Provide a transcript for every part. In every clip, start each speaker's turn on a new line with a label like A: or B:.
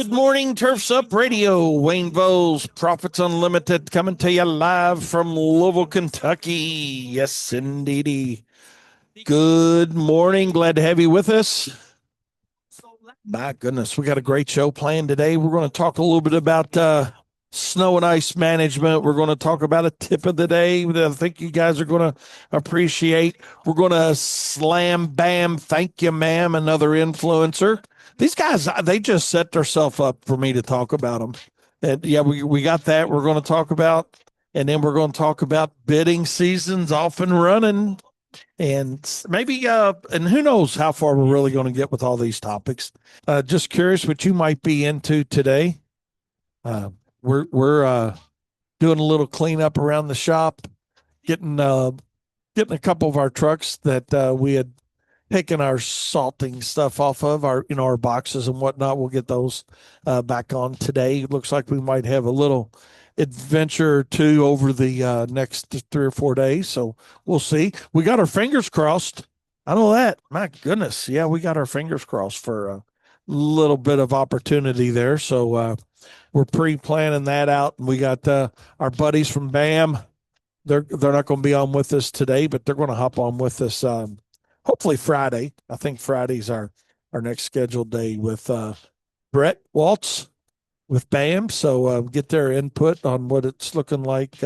A: Good morning, Turfs Up Radio. Wayne Voles, Profits Unlimited, coming to you live from Louisville, Kentucky. Yes, indeedy. Good morning. Glad to have you with us. My goodness, we got a great show planned today. We're going to talk a little bit about snow and ice management. We're going to talk about a tip of the day that I think you guys are going to appreciate. We're going to slam bam, thank you, ma'am, another influencer. These guys, they just set themselves up for me to talk about them. And yeah, we got that we're going to talk about. And then we're going to talk about bidding seasons off and running. And maybe, and who knows how far we're really going to get with all these topics. Just curious what you might be into today. We're doing a little cleanup around the shop, getting a couple of our trucks that we had taken our salting stuff off of our boxes and whatnot. We'll get those back on today. It looks like we might have a little adventure or two over the next 3 or 4 days. So we'll see. We got our fingers crossed. I know that. My goodness. Yeah, we got our fingers crossed for a little bit of opportunity there. So we're pre-planning that out. And we got our buddies from BAM. They're not going to be on with us today, but they're going to hop on with us hopefully Friday. I think Friday's our next scheduled day with Brett Waltz with BAM. So get their input on what it's looking like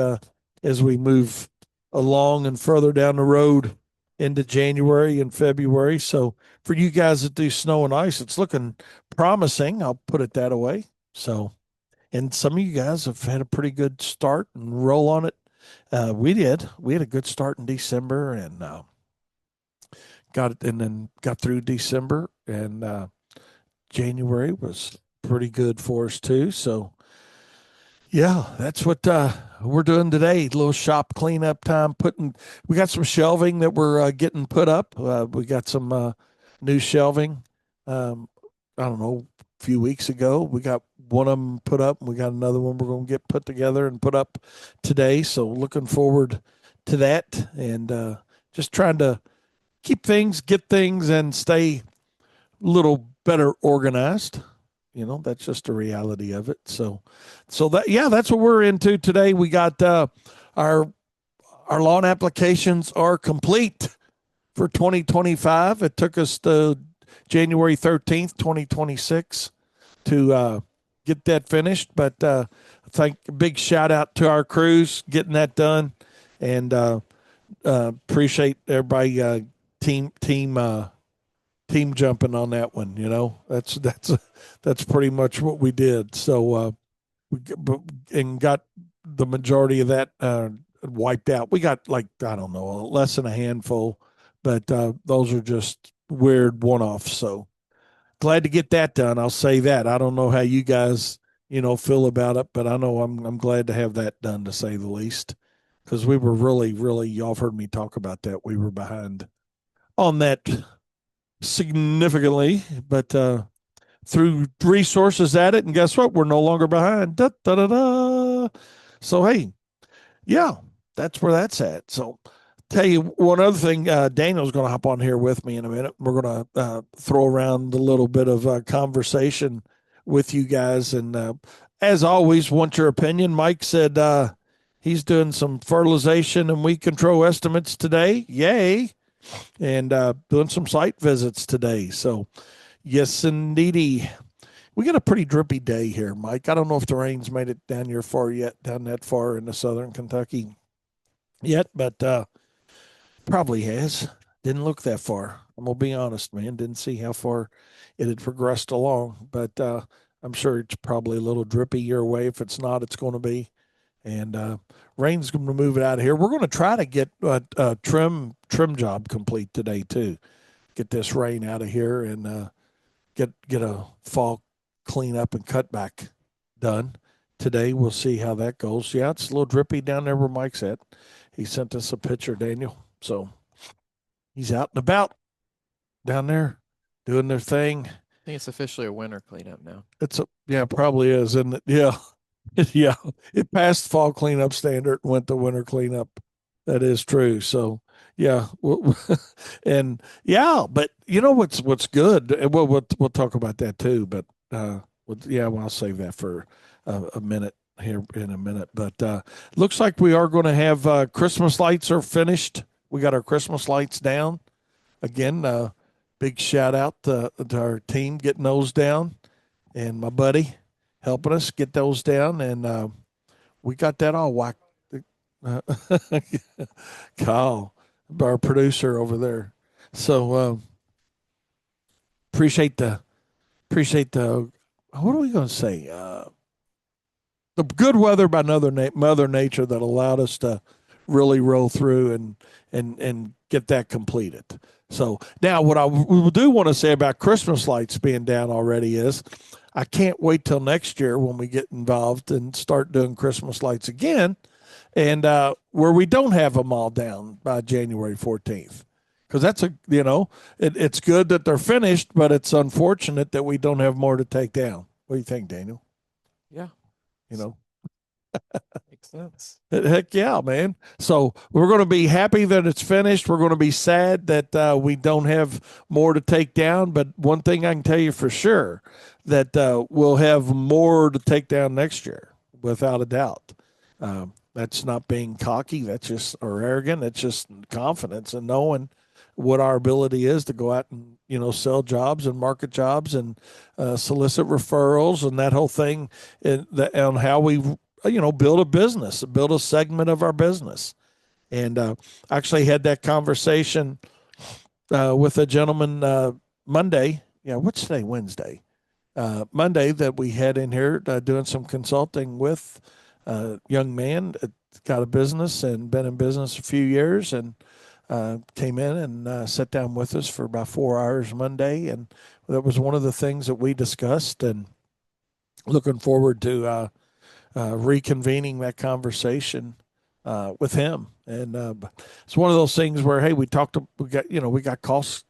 A: as we move along and further down the road into January and February. So for you guys that do snow and ice, it's looking promising. I'll put it that way. So, and some of you guys have had a pretty good start and roll on it. We did. We had a good start in December and then got through December, and January was pretty good for us too. So yeah, that's what we're doing today. A little shop cleanup time. We got some shelving that we're getting put up. We got some new shelving. I don't know, a few weeks ago. We got one of them put up, and we got another one we're going to get put together and put up today. So looking forward to that, and just trying to get things, and stay a little better organized. That's just a reality of it. So that's what we're into today. We got our lawn applications are complete for 2025. It took us to January 13th, 2026 to get that finished. But big shout out to our crews getting that done, and appreciate everybody team jumping on that one. That's pretty much what we did. So and got the majority of that wiped out. We got, like, I don't know, less than a handful, but those are just weird one-offs. So glad to get that done. I'll say that. I don't know how you guys feel about it, but I know I'm glad to have that done, to say the least, because we were really, y'all have heard me talk about that. We were behind on that significantly, but through resources at it, and guess what? We're no longer behind. Da, da, da, da. So hey, yeah, that's where that's at. So tell you one other thing. Daniel's going to hop on here with me in a minute. We're going to throw around a little bit of conversation with you guys, and as always, want your opinion. Mike said he's doing some fertilization and weed control estimates today. Yay! And doing some site visits today. So, yes, indeedy. We got a pretty drippy day here, Mike. I don't know if the rain's made it down that far into southern Kentucky yet, but probably has. Didn't look that far. I'm going to be honest, man. Didn't see how far it had progressed along, but I'm sure it's probably a little drippy your way. If it's not, it's going to be. And rain's going to move it out of here. We're going to try to get a trim job complete today too. Get this rain out of here, and get a fall cleanup and cutback done today. We'll see how that goes. Yeah, it's a little drippy down there where Mike's at. He sent us a picture, Daniel. So he's out and about down there doing their thing.
B: I think it's officially a winter cleanup now.
A: Probably is, isn't it? Yeah. Yeah, it passed fall cleanup standard and went to winter cleanup. That is true. So yeah, and yeah, but what's good? We'll talk about that too. But Yeah, well, I'll save that for a minute here in a minute. But looks like we are going to have Christmas lights are finished. We got our Christmas lights down again. Big shout out to our team getting those down, and my buddy helping us get those down, and we got that all whacked. Uh, Kyle, our producer over there. So appreciate the what are we going to say? The good weather by Mother Nature that allowed us to really roll through and get that completed. So now, what we do want to say about Christmas lights being down already is, I can't wait till next year when we get involved and start doing Christmas lights again, and where we don't have them all down by January 14th. Because that's it's good that they're finished, but it's unfortunate that we don't have more to take down. What do you think, Daniel?
B: Yeah,
A: You know,
B: makes sense.
A: Heck yeah, man. So we're going to be happy that it's finished. We're going to be sad that we don't have more to take down. But one thing I can tell you for sure, that we'll have more to take down next year, without a doubt. That's not being cocky. That's just or arrogant. That's just confidence and knowing what our ability is to go out and sell jobs and market jobs and solicit referrals and that whole thing, and how we build a business, build a segment of our business. And actually had that conversation with a gentleman Monday. Yeah, what's today? Wednesday. Monday that we had in here doing some consulting with a young man that got a business and been in business a few years, and came in and sat down with us for about 4 hours Monday. And that was one of the things that we discussed, and looking forward to reconvening that conversation with him. And it's one of those things where, hey, we got costs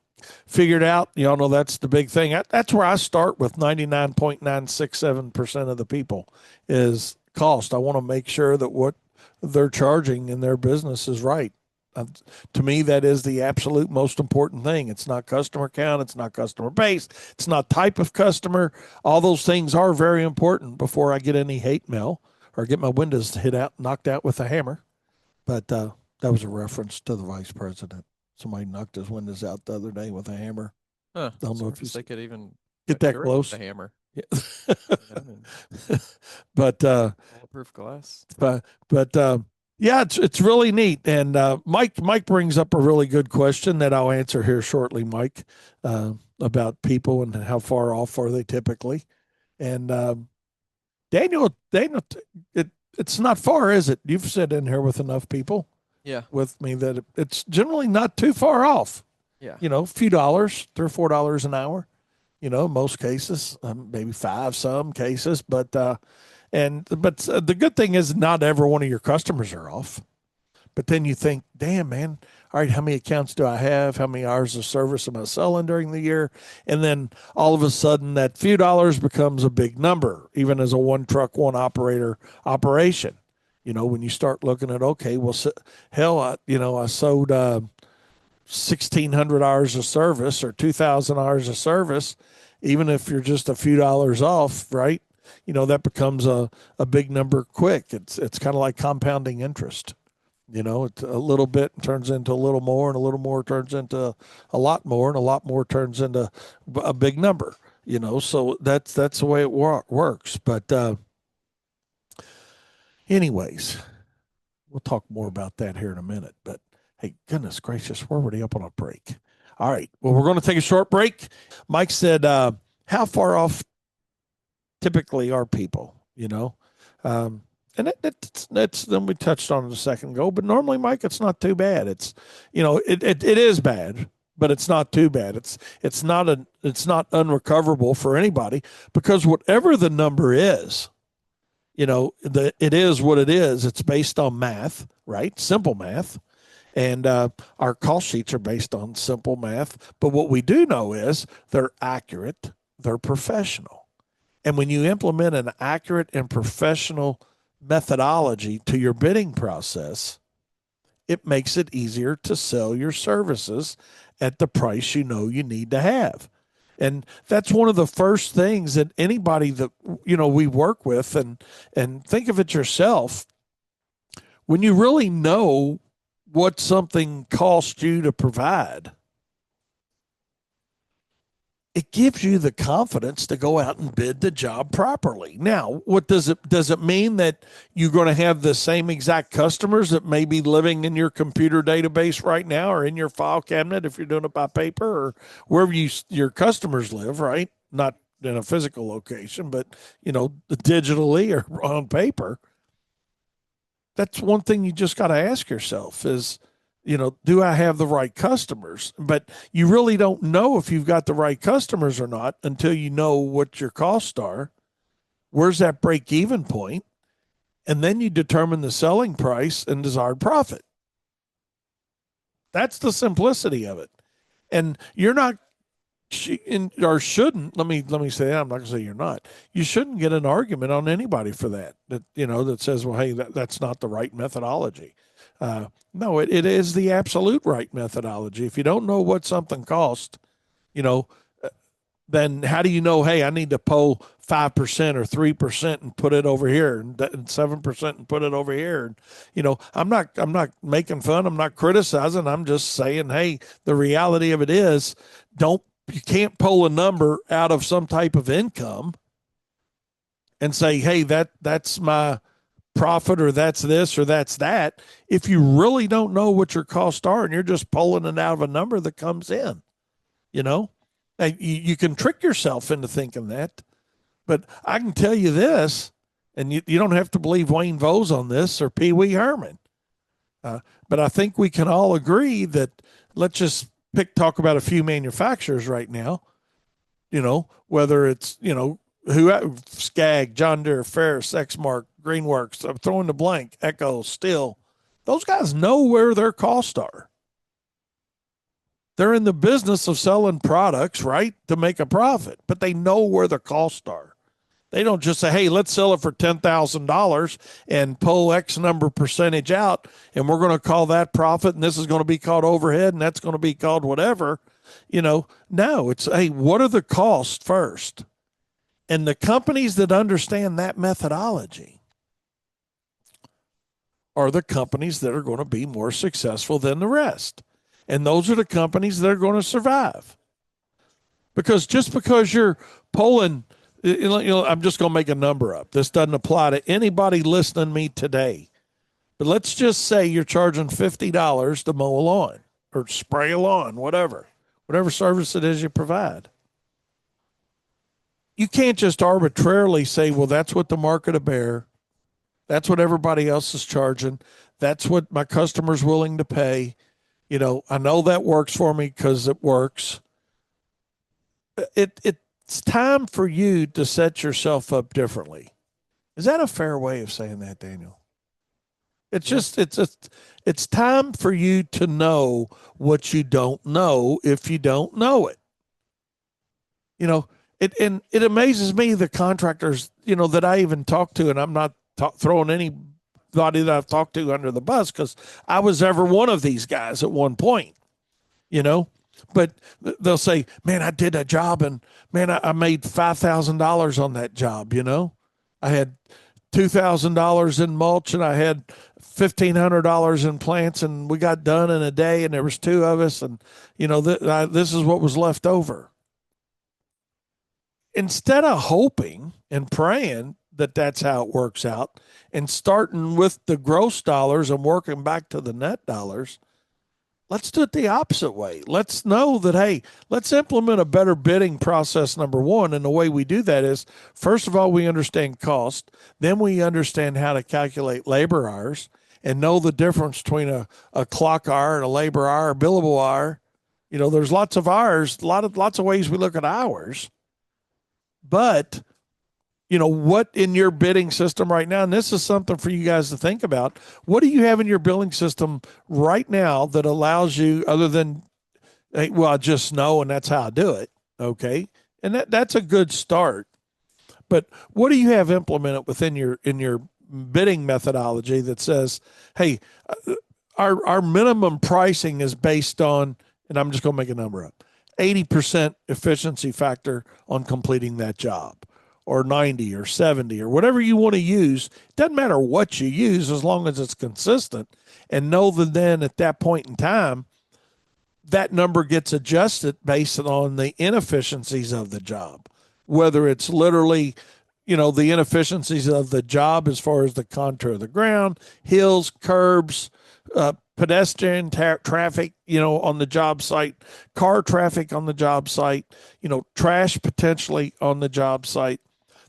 A: figured out. Y'all know that's the big thing. That's where I start with 99.967% of the people is cost. I want to make sure that what they're charging in their business is right. Uh, to me, that is the absolute most important thing. It's not customer count. It's not customer base. It's not type of customer. All those things are very important before I get any hate mail or get my windows knocked out with a hammer. But that was a reference to the vice president. Somebody knocked his windows out the other day with a hammer.
B: Huh.
A: Don't know
B: So I
A: if you
B: guess they could even
A: get that
B: cure it with
A: close.
B: a hammer.
A: Yeah.
B: Yeah, and
A: but
B: bulletproof glass.
A: but yeah, it's really neat. And Mike brings up a really good question that I'll answer here shortly, Mike, about people and how far off are they typically. And Daniel, it's not far, is it? You've sat in here with enough people
B: Yeah.
A: with me that it's generally not too far off.
B: Yeah.
A: A few dollars, $3 or $4 an hour. Most cases, maybe five, some cases, but the good thing is not every one of your customers are off. But then you think, damn, man, all right, how many accounts do I have? How many hours of service am I selling during the year? And then all of a sudden, that few dollars becomes a big number, even as a one truck, one operator operation. When you start looking at, okay, well, hell, I sold 1,600 hours of service or 2,000 hours of service, even if you're just a few dollars off, right? That becomes a big number quick. It's kind of like compounding interest. It's a little bit turns into a little more, and a little more turns into a lot more, and a lot more turns into a big number. So that's the way it works. But anyways, we'll talk more about that here in a minute. But hey, goodness gracious, we're already up on a break. All right. Well, we're going to take a short break. Mike said, how far off typically are people, and it's then we touched on it a second ago, but normally, Mike, it's not too bad. It's, it is bad, but it's not too bad. It's not unrecoverable for anybody, because whatever the number is, it is what it is. It's based on math, right? Simple math. And our call sheets are based on simple math. But what we do know is they're accurate, they're professional. And when you implement an accurate and professional methodology to your bidding process, it makes it easier to sell your services at the price you know you need to have. And that's one of the first things that anybody that we work with, and think of it yourself, when you really know what something costs you to provide, it gives you the confidence to go out and bid the job properly. Now, what does it mean that you're going to have the same exact customers that may be living in your computer database right now or in your file cabinet if you're doing it by paper or wherever your customers live, right? Not in a physical location, but digitally or on paper. That's one thing you just got to ask yourself is, do I have the right customers? But you really don't know if you've got the right customers or not until you know what your costs are. Where's that break even point? And then you determine the selling price and desired profit. That's the simplicity of it. And you're not or shouldn't, let me say that, I'm not going to say you're not, you shouldn't get an argument on anybody for that says, well, hey, that's not the right methodology. No, it is the absolute right methodology. If you don't know what something costs, you know then how do you know, hey, I need to pull 5% or 3% and put it over here, and 7% and put it over here? And I'm not making fun, I'm not criticizing, I'm just saying, hey, the reality of it is, don't you can't pull a number out of some type of income and say, hey, that's my profit, or that's this, or that's that, if you really don't know what your costs are and you're just pulling it out of a number that comes in. you know you can trick yourself into thinking that, but I can tell you this, and you don't have to believe Wayne Vose on this or Pee Wee Herman, but I think we can all agree that, let's just talk about a few manufacturers right now, whether it's, Skag, John Deere, Ferris, Exmark, Greenworks, I'm throwing the blank, Echo, Steel. Those guys know where their costs are. They're in the business of selling products, right, to make a profit, but they know where the costs are. They don't just say, hey, let's sell it for $10,000 and pull X number percentage out, and we're going to call that profit, and this is going to be called overhead, and that's going to be called whatever. No, it's, hey, what are the costs first? And the companies that understand that methodology are the companies that are going to be more successful than the rest. And those are the companies that are going to survive. Because just because you're pulling, I'm just going to make a number up. This doesn't apply to anybody listening to me today. But let's just say you're charging $50 to mow a lawn or spray a lawn, whatever service it is you provide. You can't just arbitrarily say, well, that's what the market will bear. That's what everybody else is charging. That's what my customer's willing to pay. I know that works for me because it works. It's time for you to set yourself up differently. Is that a fair way of saying that, Daniel? It's just it's time for you to know what you don't know if you don't know it. It amazes me, the contractors, that I even talk to, and I'm not throwing anybody that I've talked to under the bus, because I was ever one of these guys at one point, but they'll say, man, I did a job, and man, I made $5,000 on that job. I had $2,000 in mulch, and I had $1,500 in plants, and we got done in a day, and there was two of us, and this is what was left over. Instead of hoping and praying that that's how it works out, and starting with the gross dollars and working back to the net dollars, let's do it the opposite way. Let's know that, hey, let's implement a better bidding process, number one. And the way we do that is, first of all, we understand cost. Then we understand how to calculate labor hours and know the difference between a clock hour and a labor hour, a billable hour. There's lots of hours, lots of ways we look at hours. But what in your bidding system right now, and this is something for you guys to think about, what do you have in your billing system right now that allows you, other than, hey, well, I just know, and that's how I do it, okay? And that's a good start. But what do you have implemented within your bidding methodology that says, hey, our minimum pricing is based on, and I'm just going to make a number up, 80% efficiency factor on completing that job, or 90 or 70 or whatever you want to use. Doesn't matter what you use as long as it's consistent. And know that then at that point in time, that number gets adjusted based on the inefficiencies of the job, whether it's literally, the inefficiencies of the job as far as the contour of the ground, hills, curbs, pedestrian traffic, on the job site, car traffic on the job site, trash potentially on the job site.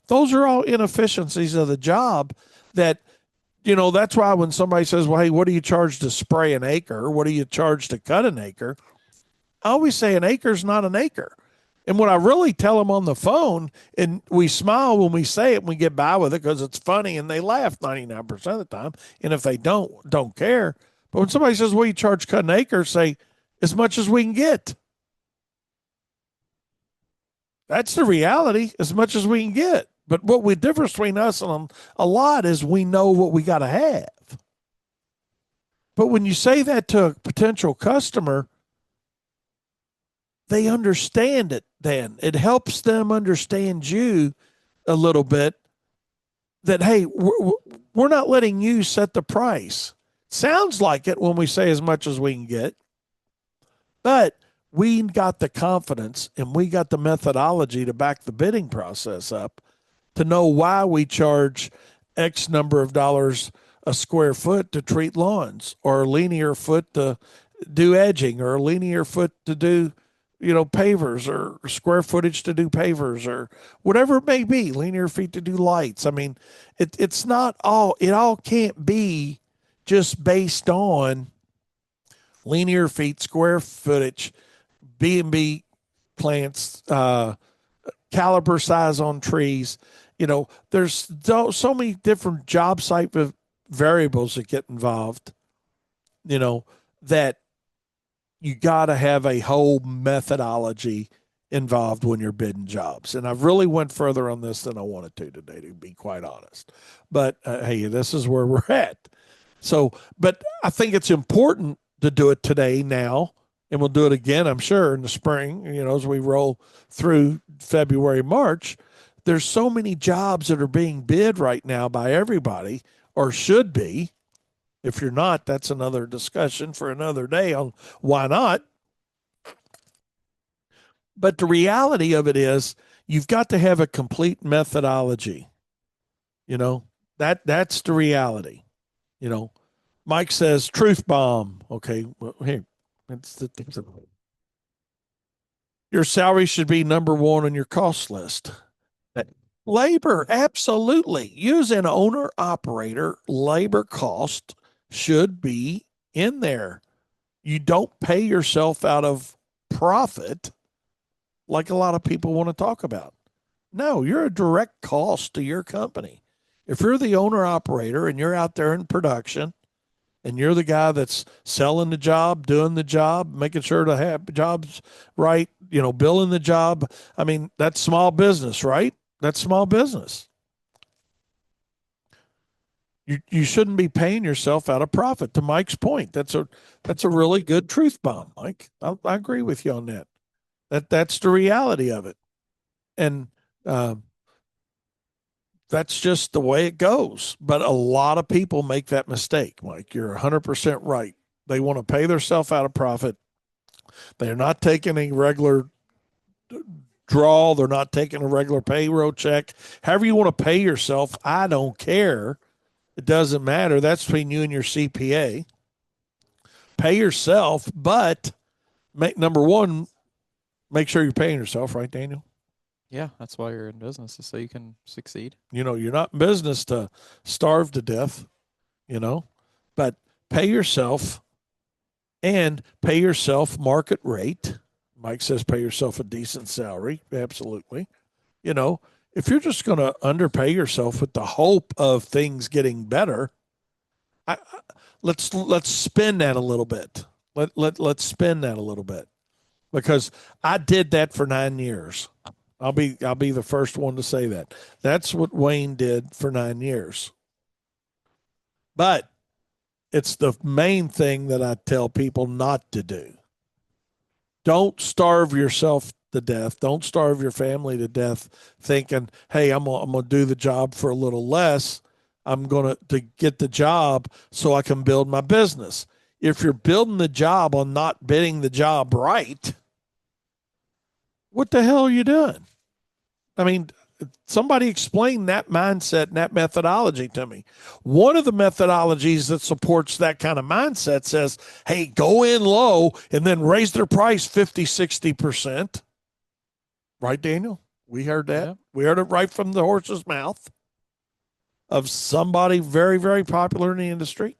A: Those are all inefficiencies of the job that, that's why when somebody says, well, hey, what do you charge to spray an acre? What do you charge to cut an acre? I always say an acre is not an acre. And what I really tell them on the phone, and we smile when we say it and we get by with it because it's funny and they laugh 99% of the time. And if they don't care. But when somebody says, well, you charge cut an acre, say, as much as we can get. That's the reality, as much as we can get. But what the difference between us and a lot is we know what we got to have. But when you say that to a potential customer, they understand it then. It helps them understand you a little bit that, hey, we're not letting you set the price. Sounds like it when we say as much as we can get, but we got the confidence and we got the methodology to back the bidding process up to know why we charge X number of dollars a square foot to treat lawns, or a linear foot to do edging, or a linear foot to do, pavers, or square footage to do pavers, or whatever it may be, linear feet to do lights. I mean, it's not all, it all can't be just based on linear feet, square footage, B&B plants, caliber size on trees. There's so many different job site variables that get involved, that you got to have a whole methodology involved when you're bidding jobs. And I've really went further on this than I wanted to today, to be quite honest. But hey, this is where we're at. So, but I think it's important to do it today now, and we'll do it again, I'm sure, in the spring, as we roll through February, March. There's so many jobs that are being bid right now by everybody, or should be. If you're not, that's another discussion for another day on why not. But the reality of it is you've got to have a complete methodology. You know, that's the reality. You know, Mike says truth bomb. Okay, well, here, your salary should be number one on your cost list. Labor, absolutely. Use an owner operator. Labor cost should be in there. You don't pay yourself out of profit like a lot of people want to talk about. No, you're a direct cost to your company. If you're the owner operator and you're out there in production and you're the guy that's selling the job, doing the job, making sure to have jobs right, billing the job. I mean, that's small business, right? That's small business. You shouldn't be paying yourself out of profit. To Mike's point, that's a really good truth bomb, Mike. I agree with you on that. That's the reality of it, and uh, that's just the way it goes. But a lot of people make that mistake, Mike. You're 100% right. They want to pay themselves out of profit. They're not taking a regular draw. They're not taking a regular payroll check. However you want to pay yourself, I don't care. It doesn't matter. That's between you and your CPA. Pay yourself, but number one, make sure you're paying yourself, right, Daniel?
B: Yeah, that's why you're in business, is so you can succeed.
A: You're not in business to starve to death, you know, but pay yourself, and pay yourself market rate. Mike says pay yourself a decent salary. Absolutely. You know, if you're just going to underpay yourself with the hope of things getting better, let's spin that a little bit. Let's spin that a little bit, because I did that for 9 years. I'll be the first one to say that. That's what Wayne did for 9 years. But it's the main thing that I tell people not to do. Don't starve yourself to death. Don't starve your family to death thinking, hey, I'm gonna do the job for a little less. I'm gonna to get the job so I can build my business. If you're building the job on not bidding the job right, what the hell are you doing? I mean, somebody explain that mindset and that methodology to me. One of the methodologies that supports that kind of mindset says, hey, go in low and then raise their price 50, 60%. Right, Daniel? We heard that.
B: Yeah.
A: We heard it right from the horse's mouth of somebody very, very popular in the industry.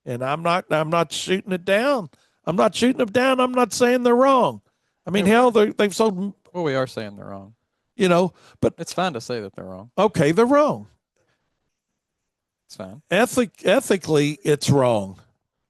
A: And I'm not shooting it down. I'm not shooting them down. I'm not saying they're wrong. I mean,
B: Yeah.
A: hell, they've sold,
B: Well, we are saying they're wrong.
A: you know, but
B: It's fine to say that they're wrong.
A: okay, they're wrong.
B: It's fine.
A: Ethically, it's wrong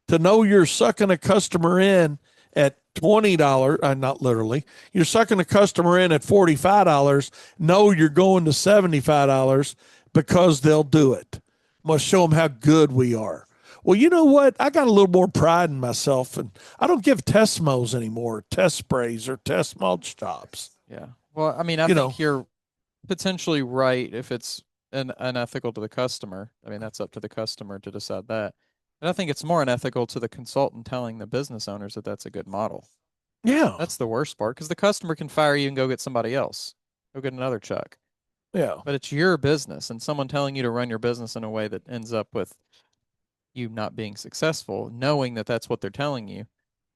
A: to know you're sucking a customer in at $20, not literally, you're sucking a customer in at $45, know you're going to $75 because they'll do it. Must show them how good we are. Well, you know what? I got a little more pride in myself, and I don't give test mows anymore, test sprays or test mulch jobs.
B: Yeah. Well, I mean, I
A: You know,
B: think you're potentially right if it's unethical to the customer. I mean, that's up to the customer to decide that. And I think it's more unethical to the consultant telling the business owners that that's a good model.
A: yeah,
B: That's the worst part because the customer can fire you and go get somebody else, go get another Chuck.
A: yeah.
B: But it's your business, and someone telling you to run your business in a way that ends up with you not being successful, knowing that that's what they're telling you,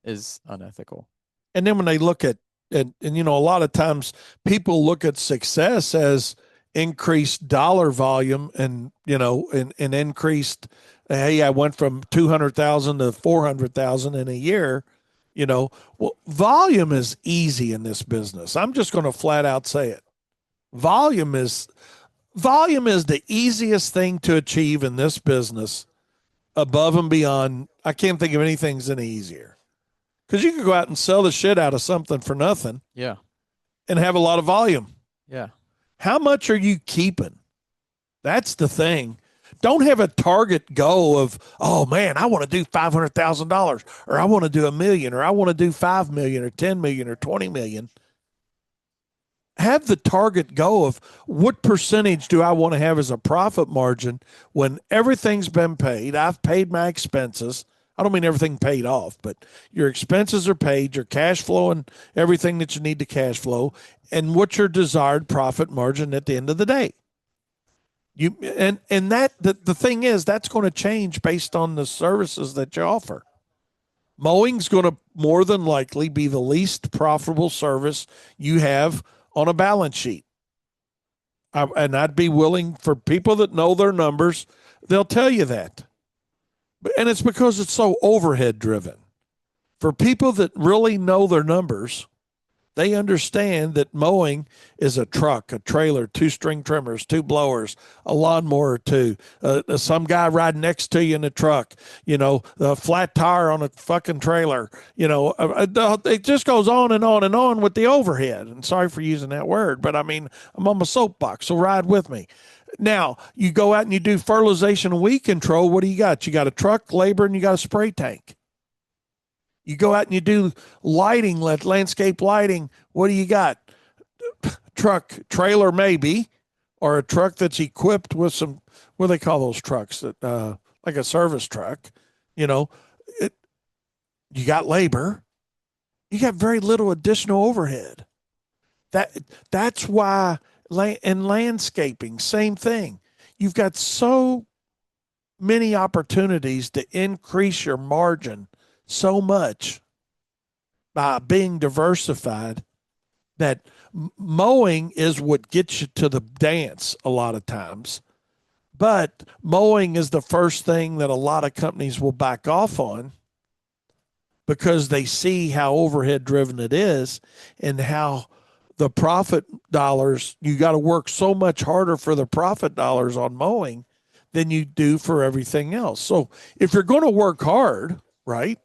B: is unethical.
A: And then when they look at and you know, a lot of times people look at success as increased dollar volume and and increased, hey, I went from 200,000 to 400,000 in a year. Well, volume is easy in this business. I'm just going to flat out say it. volume is Volume is the easiest thing to achieve in this business, above and beyond. I can't think of anything's any easier because you can go out and sell the shit out of something for nothing
B: Yeah.
A: and have a lot of volume.
B: Yeah.
A: How much are you keeping? That's the thing. Don't have a target goal of, oh man, I want to do $500,000 or I want to do a million or I want to do 5 million or 10 million or 20 million. Have the target goal of what percentage do I want to have as a profit margin when everything's been paid. I've paid my expenses. I don't mean everything paid off, but your expenses are paid, your cash flow and everything that you need to cash flow, and what's your desired profit margin at the end of the day. The thing is that's going to change based on the services that you offer. Mowing's going to more than likely be the least profitable service you have on a balance sheet. And I'd be willing for people that know their numbers, they'll tell you that. And it's because it's so overhead driven. For people that really know their numbers, they understand that mowing is a truck, a trailer, two string trimmers, two blowers, a lawnmower or two, some guy riding next to you in a truck, a flat tire on a fucking trailer. It just goes on and on and on with the overhead. And sorry for using that word, but I mean, I'm on my soapbox, so ride with me. Now, you go out and you do fertilization and weed control. What do you got? You got a truck, labor, and you got a spray tank. You go out and you do lighting, landscape lighting. What do you got? Truck, trailer, maybe, or a truck that's equipped with some, what do they call those trucks? Like a service truck. You know, it, you got labor. You got very little additional overhead. That's why, in landscaping, same thing. You've got so many opportunities to increase your margin so much by being diversified that mowing is what gets you to the dance a lot of times. But mowing is the first thing that a lot of companies will back off on because they see how overhead driven it is and how the profit dollars, you got to work so much harder for the profit dollars on mowing than you do for everything else. So if you're going to work hard, right,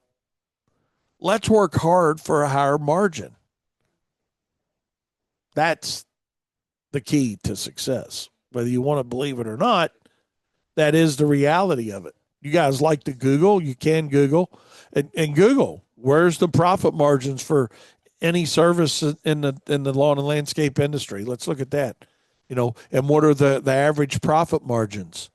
A: let's work hard for a higher margin. That's the key to success. Whether you want to believe it or not, that is the reality of it. You guys like to Google, you can Google and Google Where's the profit margins for any service in the lawn and landscape industry? Let's look at that. And what are the average profit margins?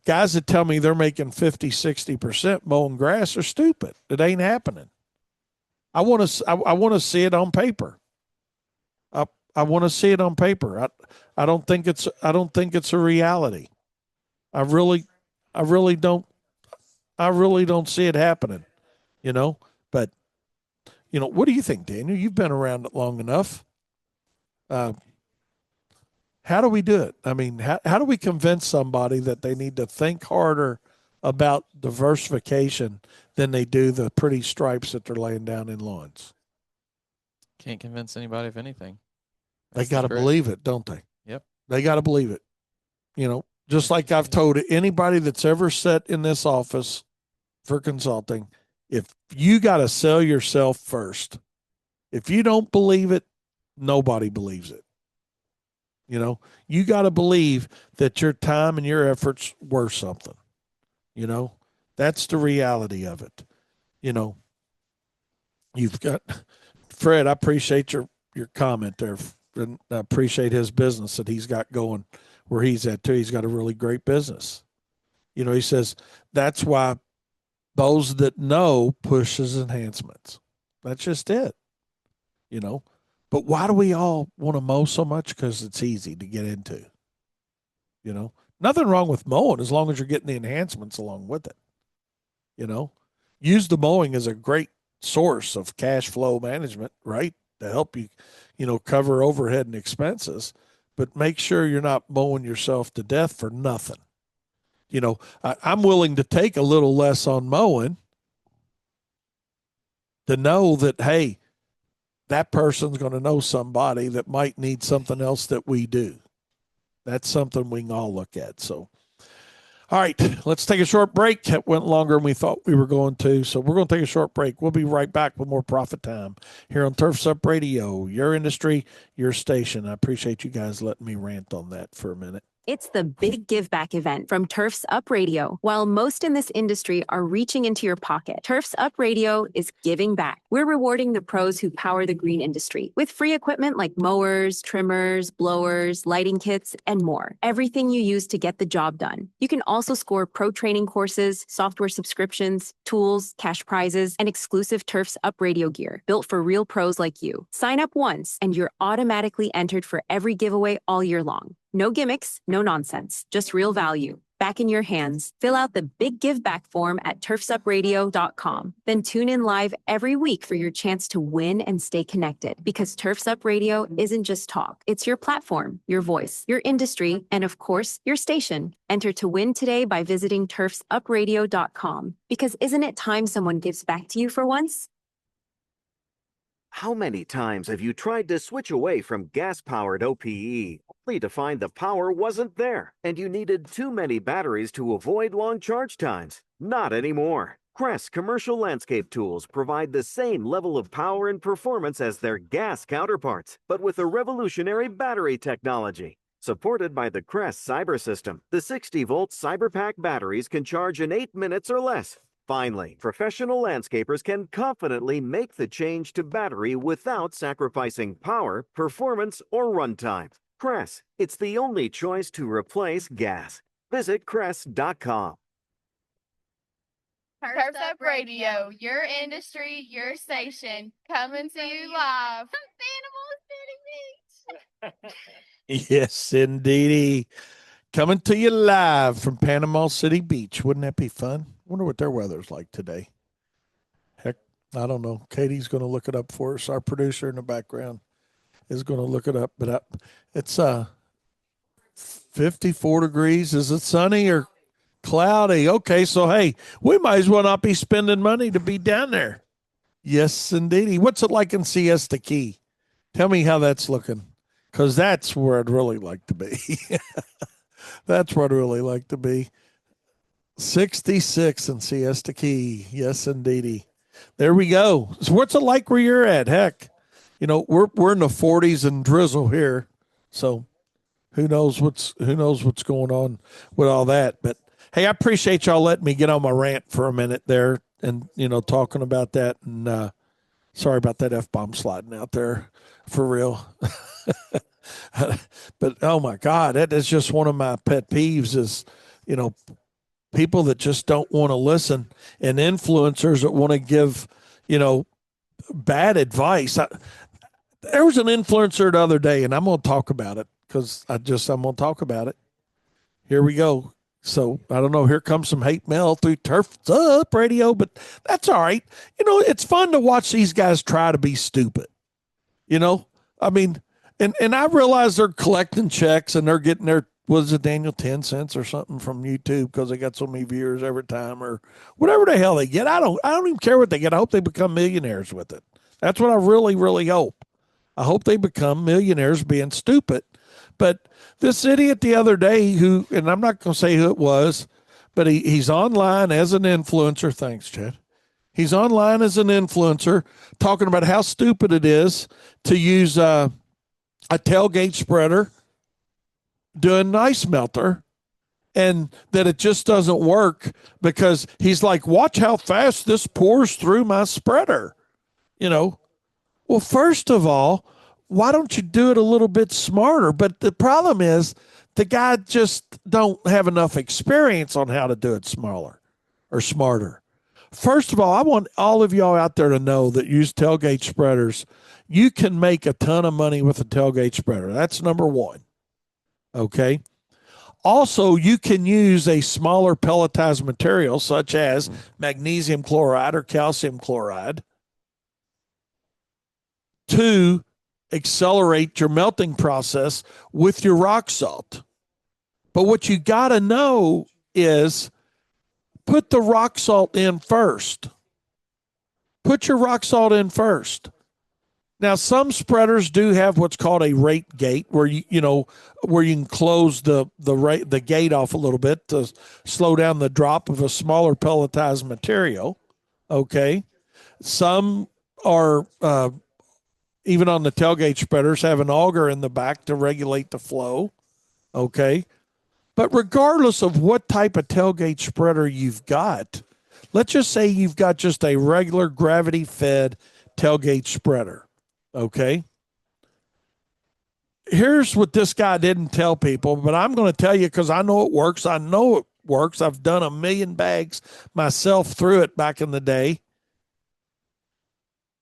A: Guys that tell me they're making 50, 60% mowing grass are stupid. It ain't happening. I want to see it on paper. I, I want to see it on paper. I don't think it's a reality. I really, I really don't, I really don't see it happening, you know, but what do you think, Daniel? You've been around it long enough. Uh, how do we do it? I mean, how do we convince somebody that they need to think harder about diversification than they do the pretty stripes that they're laying down in lawns?
B: Can't convince anybody of anything.
A: They
B: That's the
A: got to
B: trick.
A: believe it, don't they?
B: Yep.
A: They got to believe it. Just
B: That's the
A: like I've
B: key.
A: told anybody that's ever sat in this office for consulting, if you got to sell yourself first, if you don't believe it, nobody believes it. You got to believe that your time and your efforts worth something. You know, that's the reality of it. You know, you've got Fred. I appreciate your comment there, and I appreciate his business that he's got going where he's at too. He's got a really great business. He says that's why those that know pushes enhancements. That's just it. You know, but why do we all want to mow so much? Because it's easy to get into. Nothing wrong with mowing as long as you're getting the enhancements along with it. You know, use the mowing as a great source of cash flow management, right? To help you, cover overhead and expenses, but make sure you're not mowing yourself to death for nothing. I'm willing to take a little less on mowing to know that, hey, that person's going to know somebody that might need something else that we do. That's something we can all look at. So, all right, let's take a short break. It went longer than we thought we were going to. So, we're going to take a short break. We'll be right back with more Profit Time here on Turf's Up Radio, your industry, your station. I appreciate you guys letting me rant on that for a minute.
C: It's the big give back event from Turf's Up Radio. While most in this industry are reaching into your pocket, Turf's Up Radio is giving back. We're rewarding the pros who power the green industry with free equipment like mowers, trimmers, blowers, lighting kits, and more. Everything you use to get the job done. You can also score pro training courses, software subscriptions, tools, cash prizes, and exclusive Turf's Up Radio gear built for real pros like you. Sign up once and you're automatically entered for every giveaway all year long. No gimmicks, no nonsense, just real value. Back in your hands. Fill out the big give back form at turfsupradio.com. Then tune in live every week for your chance to win and stay connected. Because Turfs Up Radio isn't just talk. It's your platform, your voice, your industry, and of course, your station. Enter to win today by visiting turfsupradio.com. Because isn't it time someone gives back to you for once?
D: How many times have you tried to switch away from gas-powered OPE, only to find the power wasn't there, and you needed too many batteries to avoid long charge times? Not anymore. Crest commercial landscape tools provide the same level of power and performance as their gas counterparts, but with a revolutionary battery technology. Supported by the Crest Cyber System, the 60-volt CyberPack batteries can charge in 8 minutes or less. Finally, professional landscapers can confidently make the change to battery without sacrificing power, performance, or runtime. Crest, it's the only choice to replace gas. Visit Crest.com.
E: Turfs Up Radio, your industry, your station, coming to you live from Panama City Beach.
A: Yes, indeedy. Coming to you live from Panama City Beach. Wouldn't that be fun? Wonder what their weather's like today. Heck, I don't know. Katie's going to look it up for us. Our producer in the background is going to look it up. But it's 54 degrees. Is it sunny or cloudy? Okay, so hey, we might as well not be spending money to be down there. Yes, indeedy. What's it like in Siesta Key? Tell me how that's looking, because that's where I'd really like to be. That's where I'd really like to be. 66 in Siesta Key. Yes, indeedy. There we go. So what's it like where you're at? Heck, we're in the 40s and drizzle here. So who knows what's going on with all that. But hey, I appreciate y'all letting me get on my rant for a minute there. and talking about that. And sorry about that F-bomb sliding out there, for real. But oh my God, that is just one of my pet peeves. Is you know people that just don't want to listen, and influencers that want to give bad advice. There was an influencer the other day, and I'm going to talk about it because I'm going to talk about it. Here we go. So I don't know. Here comes some hate mail through Turf's Up Radio, but that's all right. It's fun to watch these guys try to be stupid. I mean, and I realize they're collecting checks and they're getting their, was it Daniel, 10 cents or something from YouTube because they got so many viewers every time or whatever the hell they get. I don't even care what they get. I hope they become millionaires with it. That's what I really, really hope. I hope they become millionaires being stupid. But this idiot the other day who, and I'm not going to say who it was, but he's online as an influencer. Thanks, Chad. He's online as an influencer talking about how stupid it is to use a tailgate spreader doing ice melter and that it just doesn't work because he's like, watch how fast this pours through my spreader. Well, first of all, why don't you do it a little bit smarter? But the problem is the guy just don't have enough experience on how to do it smaller or smarter. First of all, I want all of y'all out there to know that use tailgate spreaders. You can make a ton of money with a tailgate spreader. That's number one. Okay. Also, you can use a smaller pelletized material such as magnesium chloride or calcium chloride to accelerate your melting process with your rock salt. But what you got to know is put the rock salt in first. Put your rock salt in first. Now, some spreaders do have what's called a rate gate, where you can close the gate off a little bit to slow down the drop of a smaller pelletized material. Okay, some are even on the tailgate spreaders have an auger in the back to regulate the flow. Okay, but regardless of what type of tailgate spreader you've got, let's just say you've got just a regular gravity fed tailgate spreader. Okay. Here's what this guy didn't tell people, but I'm going to tell you because I know it works. I know it works. I've done 1 million bags myself through it back in the day.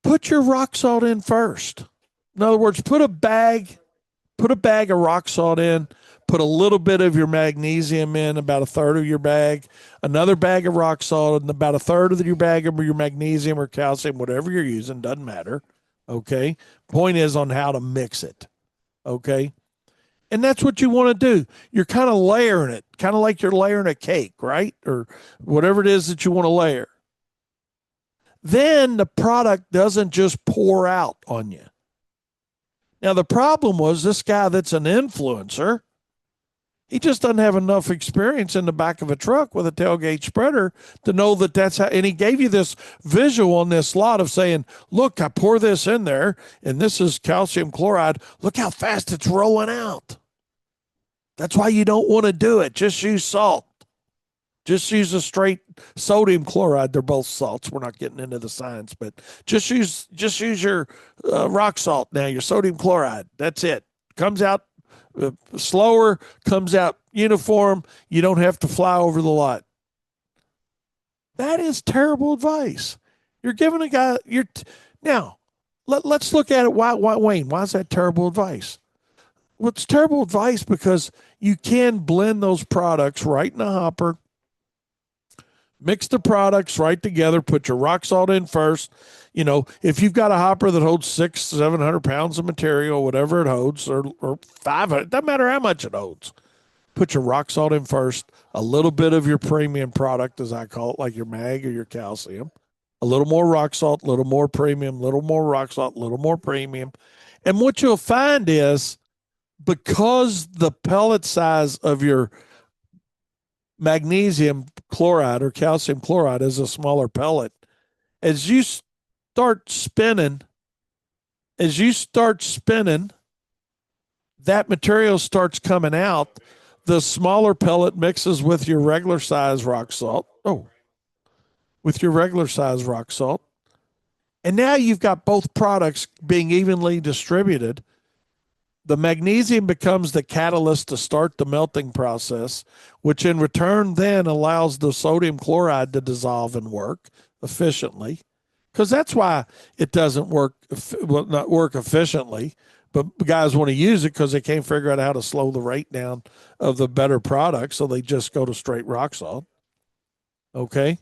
A: Put your rock salt in first. In other words, put a bag of rock salt in, put a little bit of your magnesium in, about a third of your bag, another bag of rock salt, and about a third of your bag of your magnesium or calcium, whatever you're using, doesn't matter. Okay. Point is on how to mix it. Okay. And that's what you want to do. You're kind of layering it, kind of like you're layering a cake, right? Or whatever it is that you want to layer. Then the product doesn't just pour out on you. Now, the problem was this guy that's an influencer, he just doesn't have enough experience in the back of a truck with a tailgate spreader to know that that's how, and he gave you this visual on this lot of saying, look, I pour this in there and this is calcium chloride. Look how fast it's rolling out. That's why you don't want to do it. Just use salt. Just use a straight sodium chloride. They're both salts. We're not getting into the science, but just use your rock salt now, your sodium chloride. That's it. Comes out slower, comes out uniform. You don't have to fly over the lot. That is terrible advice. You're giving a guy. Now. Let's look at it. Why, Wayne? Why is that terrible advice? Well, it's terrible advice because you can blend those products right in the hopper. Mix the products right together. Put your rock salt in first. If you've got a hopper that holds 600-700 pounds of material, whatever it holds, or 500, it doesn't matter how much it holds. Put your rock salt in first. A little bit of your premium product, as I call it, like your mag or your calcium. A little more rock salt, a little more premium, a little more rock salt, a little more premium. And what you'll find is because the pellet size of your magnesium chloride or calcium chloride is a smaller pellet, as you start spinning, that material starts coming out. The smaller pellet mixes with your regular size rock salt. Oh, with your regular size rock salt. And now you've got both products being evenly distributed. The magnesium becomes the catalyst to start the melting process, which in return then allows the sodium chloride to dissolve and work efficiently. Because that's why it doesn't work, well, not work efficiently, but guys want to use it because they can't figure out how to slow the rate down of the better product, so they just go to straight rock salt. Okay?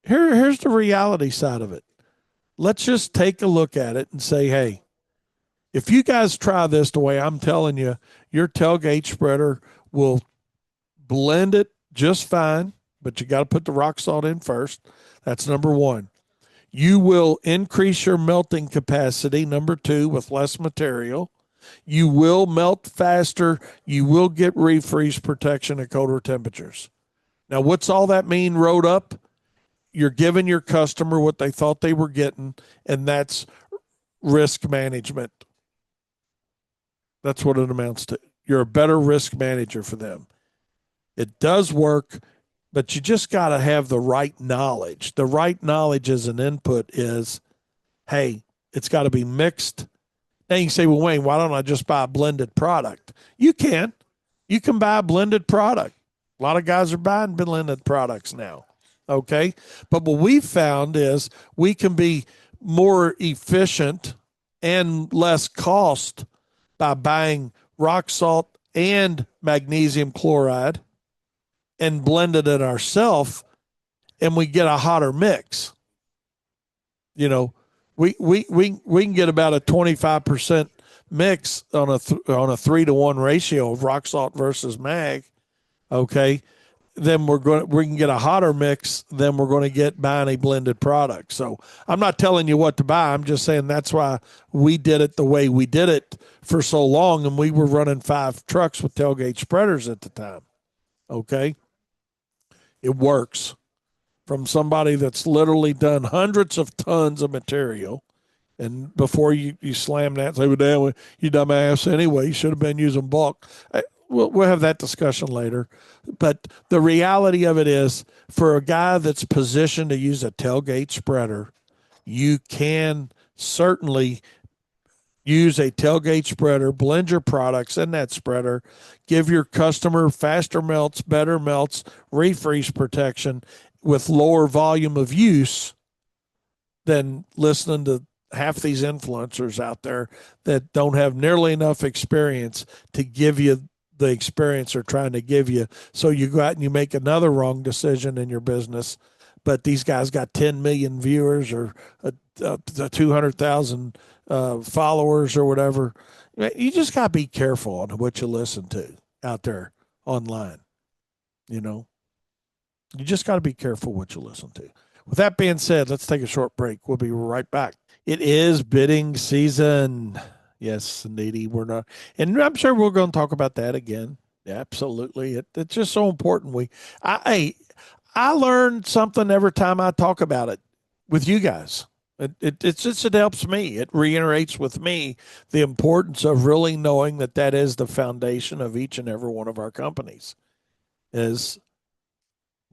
A: Here's the reality side of it. Let's just take a look at it and say, hey, if you guys try this the way I'm telling you, your tailgate spreader will blend it just fine, but you got to put the rock salt in first. That's number one. You will increase your melting capacity, number two, with less material. You will melt faster. You will get refreeze protection at colder temperatures. Now, what's all that mean wrote up? You're giving your customer what they thought they were getting, and that's risk management. That's what it amounts to. You're a better risk manager for them. It does work, but you just got to have the right knowledge. The right knowledge as an input is, hey, it's got to be mixed. Now you can say, well, Wayne, why don't I just buy a blended product? You can. You can buy a blended product. A lot of guys are buying blended products now. Okay. But what we've found is we can be more efficient and less cost by buying rock salt and magnesium chloride and blended it ourselves, and we get a hotter mix. You know, we can get about a 25% mix on a 3-to-1 ratio of rock salt versus mag. Okay, then we can get a hotter mix than we're going to get buying a blended product. So I'm not telling you what to buy. I'm just saying that's why we did it the way we did it for so long, and we were running 5 trucks with tailgate spreaders at the time. Okay, it works. From somebody that's literally done hundreds of tons of material. And before you slam that and say, well, damn, you dumbass anyway, you should have been using bulk. We'll have that discussion later. But the reality of it is, for a guy that's positioned to use a tailgate spreader, you can certainly use a tailgate spreader, blend your products in that spreader, give your customer faster melts, better melts, refreeze protection with lower volume of use than listening to half these influencers out there that don't have nearly enough experience to give you the experience they're trying to give you. So you go out and you make another wrong decision in your business. But these guys got 10 million viewers or 200,000 followers or whatever. You just got to be careful on what you listen to out there online. You know, you just got to be careful what you listen to. With that being said, let's take a short break. We'll be right back. It is bidding season. Yes, indeedy. We're not, and I'm sure we're going to talk about that again. Absolutely. It's just so important. I learn something every time I talk about it with you guys. It helps me. It reiterates with me the importance of really knowing that is the foundation of each and every one of our companies. Is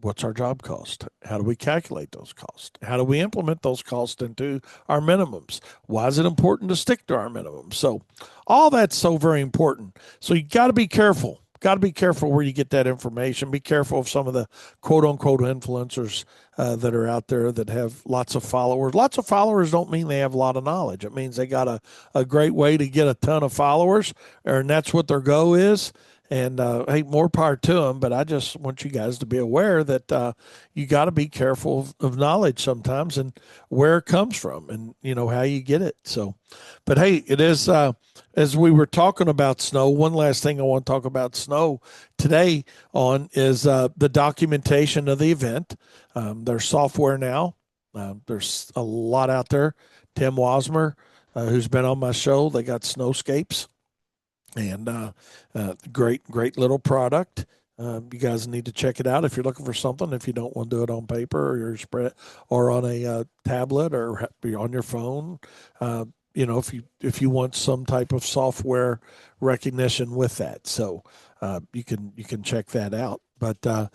A: what's our job cost? How do we calculate those costs? How do we implement those costs into our minimums? Why is it important to stick to our minimums? So all that's so very important. So you got to be careful. Got to be careful where you get that information. Be careful of some of the quote unquote influencers that are out there that have lots of followers. Lots of followers don't mean they have a lot of knowledge. It means they got a great way to get a ton of followers, and that's what their goal is. And hey, more power to them. But I just want you guys to be aware that you got to be careful of knowledge sometimes and where it comes from, and you know how you get it. So, but hey, it is as we were talking about snow. One last thing I want to talk about snow today on is the documentation of the event. There's software now. There's a lot out there. Tim Wasmer, who's been on my show, they got Snowscapes. And great little product. You guys need to check it out if you're looking for something. If you don't want to do it on paper or your spread or on a tablet or on your phone, you know, if you want some type of software recognition with that, so you can check that out. But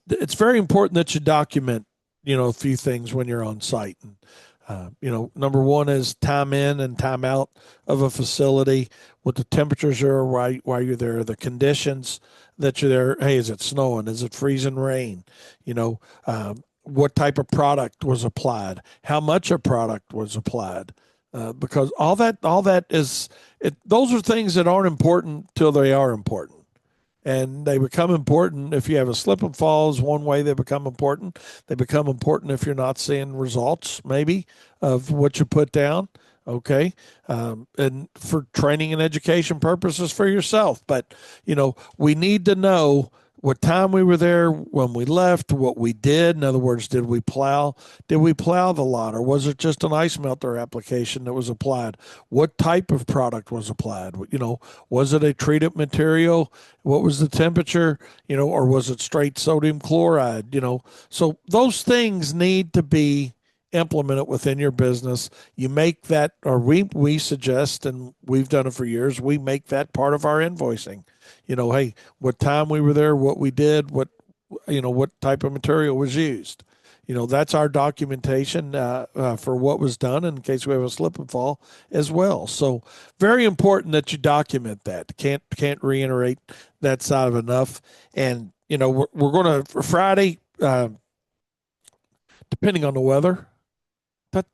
A: it's very important that you document a few things when you're on site. And, number one is time in and time out of a facility, what the temperatures are while you're there, the conditions that you're there. Hey, is it snowing? Is it freezing rain? What type of product was applied? How much a product was applied? Because all that is it. Those are things that aren't important till they are important, and they become important if you have a slip and fall is one way they become important. They become important if you're not seeing results maybe of what you put down. Okay. And for training and education purposes for yourself. But, we need to know what time we were there, when we left, what we did. In other words, did we plow? Did we plow the lot, or was it just an ice melter application that was applied? What type of product was applied? Was it a treated material? What was the temperature? Or was it straight sodium chloride? So those things need to be implemented within your business. You make that, or we suggest, and we've done it for years, we make that part of our invoicing. Hey, what time we were there, what we did, what type of material was used. That's our documentation for what was done in case we have a slip and fall as well. So very important that you document that. Can't reiterate that side of enough. And we're going to for Friday, depending on the weather.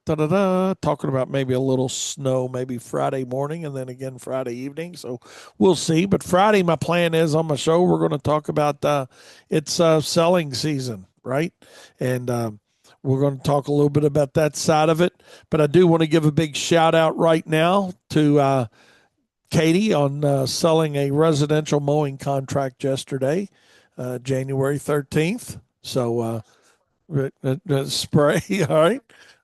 A: Talking about maybe a little snow, maybe Friday morning and then again Friday evening. So we'll see. But Friday, my plan is on my show, we're going to talk about it's selling season, right? And we're going to talk a little bit about that side of it. But I do want to give a big shout out right now to Katie on selling a residential mowing contract yesterday, January 13th. So, spray, all right.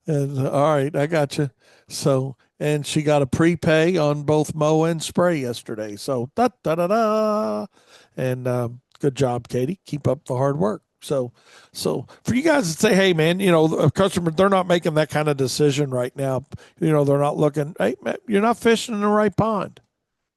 A: And all right, I got you. So, and she got a prepay on both mow and spray yesterday. So, da da da da. And good job, Katie. Keep up the hard work. So for you guys that say, hey, man, a customer, they're not making that kind of decision right now. They're not looking. Hey, man, you're not fishing in the right pond.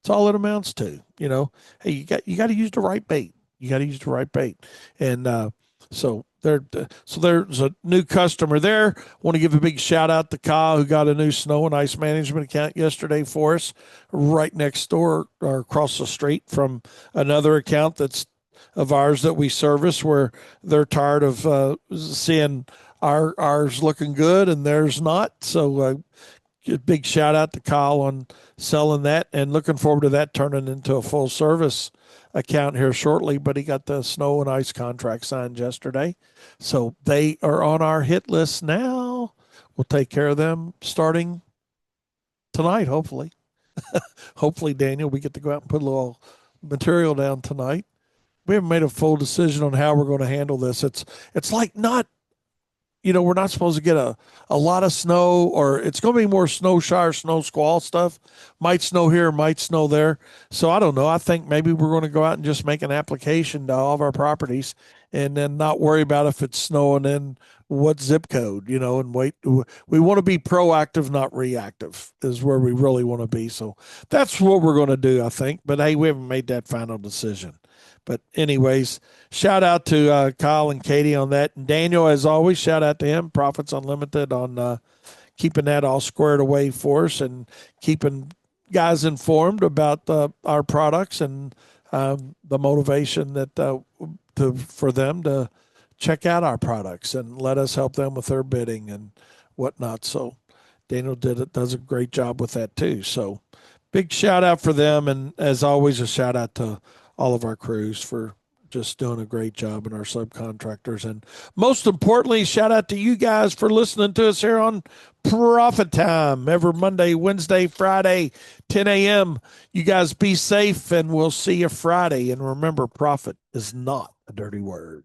A: That's all it amounts to. Hey, you got to use the right bait. You got to use the right bait. And so there's a new customer there. Want to give a big shout out to Kyle, who got a new snow and ice management account yesterday for us, right next door or across the street from another account that's of ours that we service, where they're tired of seeing ours looking good and theirs not. So a big shout out to Kyle on selling that, and looking forward to that turning into a full service account here shortly. But he got the snow and ice contract signed yesterday. So they are on our hit list now. We'll take care of them starting tonight, hopefully. Hopefully, Daniel, we get to go out and put a little material down tonight. We haven't made a full decision on how we're going to handle this. It's like not we're not supposed to get a lot of snow, or it's going to be more snow shower, snow squall stuff. Might snow here, might snow there. So I don't know. I think maybe we're going to go out and just make an application to all of our properties, and then not worry about if it's snowing in what zip code, and wait. We want to be proactive, not reactive, is where we really want to be. So that's what we're going to do, I think. But hey, we haven't made that final decision. But anyways, shout out to Kyle and Katie on that. And Daniel, as always, shout out to him, Profits Unlimited, on keeping that all squared away for us and keeping guys informed about our products and the motivation that for them to check out our products and let us help them with their bidding and whatnot. So Daniel does a great job with that too. So big shout out for them. And as always, a shout out to all of our crews for just doing a great job, and our subcontractors. And most importantly, shout out to you guys for listening to us here on Profit Time every Monday, Wednesday, Friday, 10 a.m. You guys be safe, and we'll see you Friday. And remember, profit is not a dirty word.